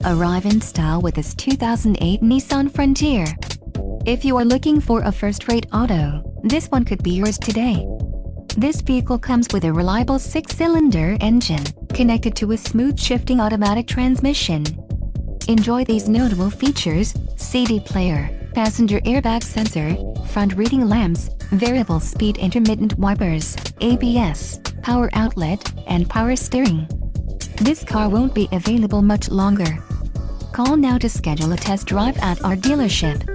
Arrive in style with this 2008 Nissan Frontier. If you are looking for a first-rate auto, this one could be yours today. This vehicle comes with a reliable 6-cylinder engine, connected to a smooth shifting automatic transmission. Enjoy these notable features: CD player, passenger airbag sensor, front reading lamps, variable speed intermittent wipers, ABS, power outlet, and power steering. This car won't be available much longer. Call now to schedule a test drive at our dealership.